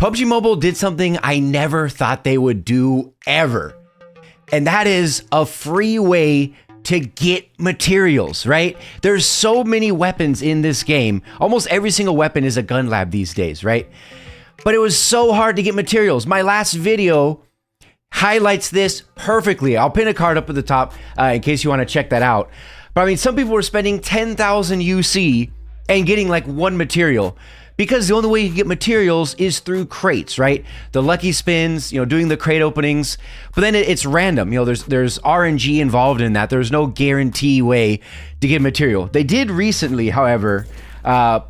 PUBG Mobile did something I never thought they would do ever. And that is a free way to get materials, right? There's so many weapons in this game. Almost every single weapon is a gun lab these days, right? But it was so hard to get materials. My last video highlights this perfectly. I'll pin a card up at the top in case you want to check that out. But I mean, some people were spending 10,000 UC and getting like one material, because the only way you can get materials is through crates, right? The lucky spins, you know, doing the crate openings, but then it's random. You know, there's RNG involved in that. There's no guarantee way to get material. They did recently, however, a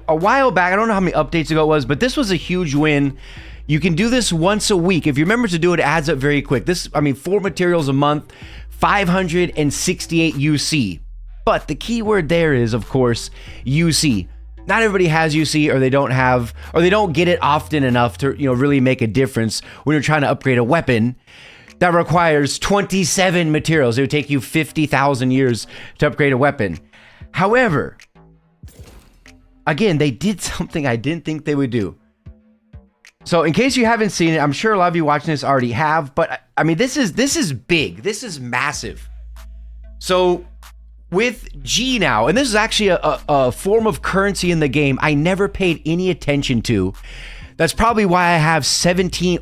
while back, I don't know how many updates ago it was, but this was a huge win. You can do this once a week. If you remember to do it, it adds up very quick. This, I mean, 4 materials a month, 568 UC. But the key word there is, of course, UC. Not everybody has UC, or they don't get it often enough to, you know, really make a difference when you're trying to upgrade a weapon that requires 27 materials. It would take you 50,000 years to upgrade a weapon. However, again, they did something I didn't think they would do. So in case you haven't seen it, I'm sure a lot of you watching this already have, but I mean, this is big. This is massive. So with G now, and this is actually a form of currency in the game I never paid any attention to. That's probably why I have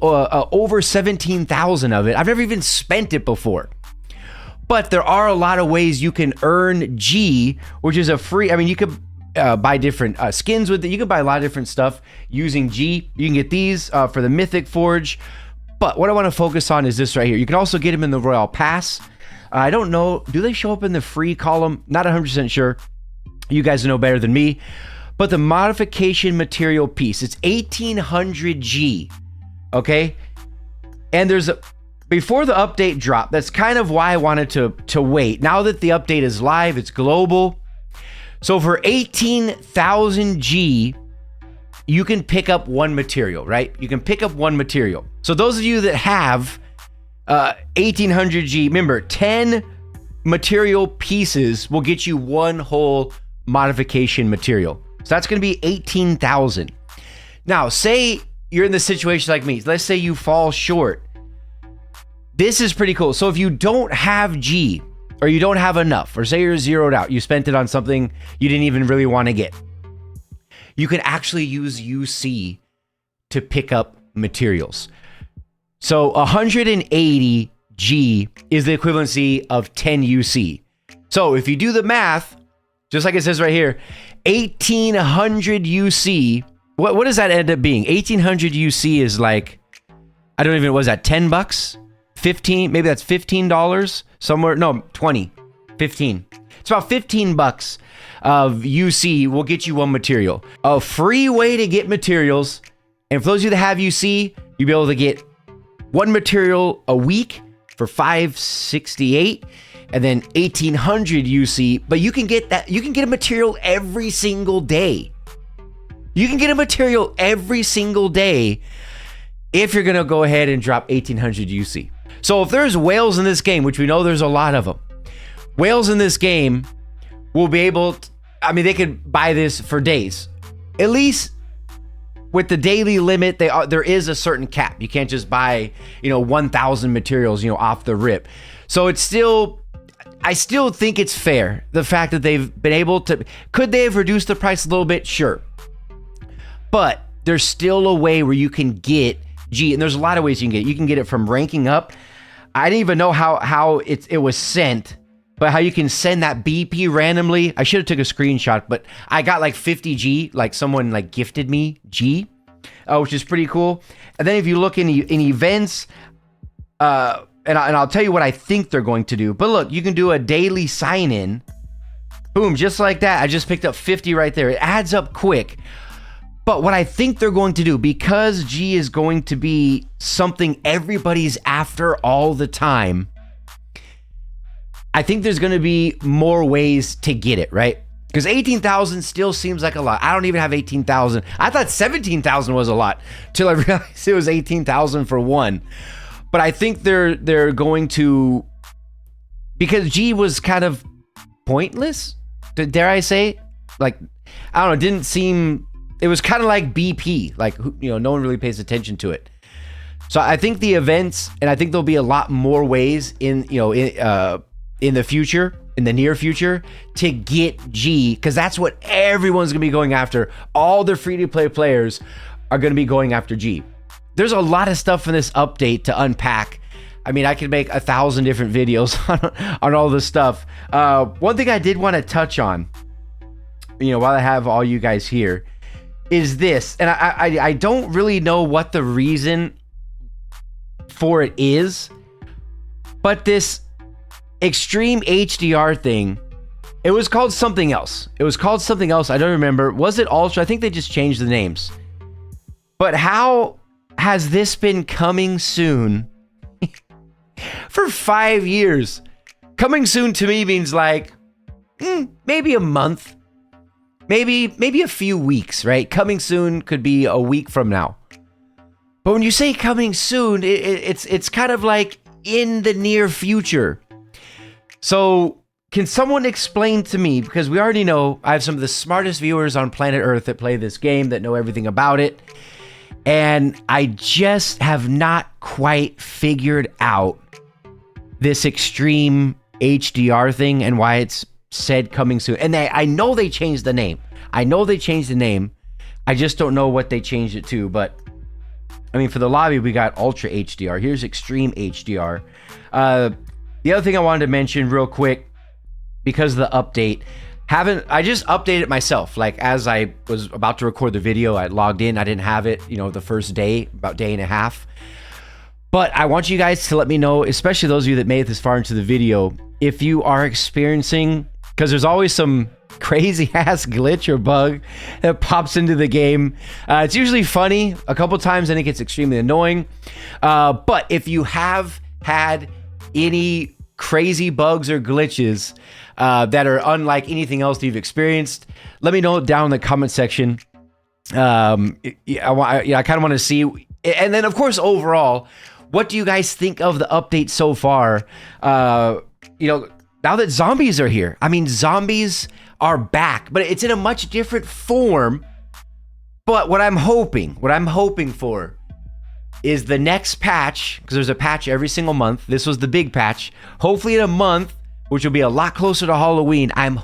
over 17,000 of it. I've never even spent it before. But there are a lot of ways you can earn G, which is a free, I mean, you could buy different skins with it. You can buy a lot of different stuff using G. You can get these for the Mythic Forge. But what I want to focus on is this right here. You can also get them in the Royal Pass. I don't know, do they show up in the free column? Not 100% sure. You guys know better than me. But the modification material piece, it's 1800 G, okay? And there's before the update drop, that's kind of why I wanted to wait. Now that the update is live, it's global. So for 18,000 G, you can pick up one material, right? You can pick up one material. So those of you that have 1800 G, remember, 10 material pieces will get you one whole modification material. So that's going to be 18,000. Now, say you're in the situation like me. Let's say you fall short. This is pretty cool. So if you don't have G, or you don't have enough, or say you're zeroed out, you spent it on something you didn't even really want to get, you can actually use UC to pick up materials. So 180 G is the equivalency of 10 UC. So if you do the math, just like it says right here, 1800 UC, what does that end up being? 1800 UC is like, I don't even, what is that, 10 bucks? 15, maybe that's $15 somewhere. No, 20, 15. It's about 15 bucks of UC will get you one material. A free way to get materials. And for those of you that have UC, you'll be able to get one material a week for 568 and then 1800 UC. But you can get that, you can get a material every single day. You can get a material every single day if you're gonna go ahead and drop 1800 UC. So if there's whales in this game, which we know there's a lot of them, whales in this game will be able to, I mean, they could buy this for days. At least with the daily limit, there is a certain cap. You can't just buy, 1,000 materials, off the rip. So it's still, I still think it's fair. The fact that they've been able to, could they have reduced the price a little bit? Sure. But there's still a way where you can get G, and there's a lot of ways you can get it. You can get it from ranking up. I didn't even know how it was sent, but how you can send that BP randomly. I should have took a screenshot, but I got like 50 G, like someone like gifted me G, which is pretty cool. And then if you look in events, and I'll tell you what I think they're going to do. But look, you can do a daily sign in. Boom, just like that. I just picked up 50 right there. It adds up quick. But what I think they're going to do, because G is going to be something everybody's after all the time, I think there's going to be more ways to get it, right? Because 18,000 still seems like a lot. I don't even have 18,000. I thought 17,000 was a lot till I realized it was 18,000 for one. But I think they're going to, because G was kind of pointless, dare I say? Like, I don't know, it didn't seem it was kind of like BP, like, you know, no one really pays attention to it. So I think the events, and I think there'll be a lot more ways in, you know, in the future, in the near future, to get G, because that's what everyone's gonna be going after. All the free-to-play players are gonna be going after G. There's a lot of stuff in this update to unpack. I mean, I could make 1,000 different videos on all this stuff. One thing I did want to touch on, you know, while I have all you guys here, is this, and I don't really know what the reason for it is, but this extreme HDR thing, it was called something else. It was called something else. I don't remember. Was it Ultra? I think they just changed the names. But how has this been coming soon for 5 years? Coming soon to me means like maybe a month, maybe a few weeks, right? Coming soon could be a week from now. But when you say coming soon, it's kind of like in the near future. So can someone explain to me, because we already know I have some of the smartest viewers on planet Earth that play this game, that know everything about it, and I just have not quite figured out this extreme HDR thing and why it's said coming soon. And I know they changed the name. I know they changed the name. I just don't know what they changed it to. But I mean, for the lobby, we got Ultra HDR. Here's Extreme HDR. The other thing I wanted to mention real quick, because of the update, I just updated it myself. Like, as I was about to record the video, I logged in. I didn't have it, you know, the first day, about day and a half. But I want you guys to let me know, especially those of you that made it this far into the video, if you are experiencing, because there's always some crazy ass glitch or bug that pops into the game. It's usually funny a couple times, and it gets extremely annoying. But if you have had any crazy bugs or glitches that are unlike anything else you've experienced, let me know down in the comment section. I kind of want to see. And then, of course, overall, what do you guys think of the update so far? You know, now that zombies are here. I mean, zombies are back, but it's in a much different form. But what I'm hoping for is the next patch, because there's a patch every single month. This was the big patch. Hopefully in a month, which will be a lot closer to Halloween, I am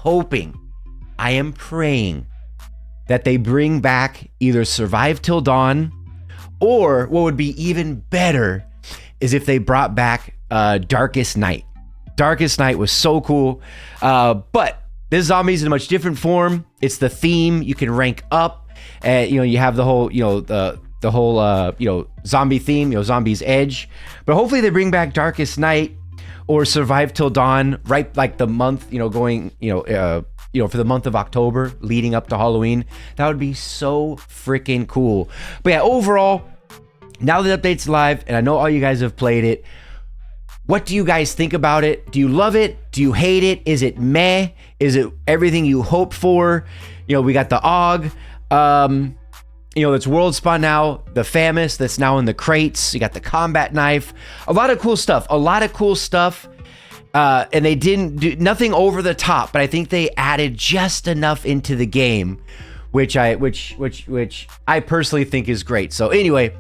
praying that they bring back either Survive Till Dawn, or what would be even better is if they brought back Darkest Night. Darkest Night was so cool. But this zombie's in a much different form. It's the theme. You can rank up. You know, you have the whole, you know, the whole, you know, zombie theme, you know, Zombie's Edge. But hopefully they bring back Darkest Night or Survive Till Dawn, right? Like the month, you know, going, you know, for the month of October leading up to Halloween. That would be so freaking cool. But yeah, overall, now that the update's live, and I know all you guys have played it, what do you guys think about it? Do you love it? Do you hate it? Is it meh? Is it everything you hoped for? You know, we got the AUG. You know, it's world spawn now, the FAMAS that's now in the crates. You got the combat knife, a lot of cool stuff, and they didn't do nothing over the top, but I think they added just enough into the game, which I personally think is great. So anyway,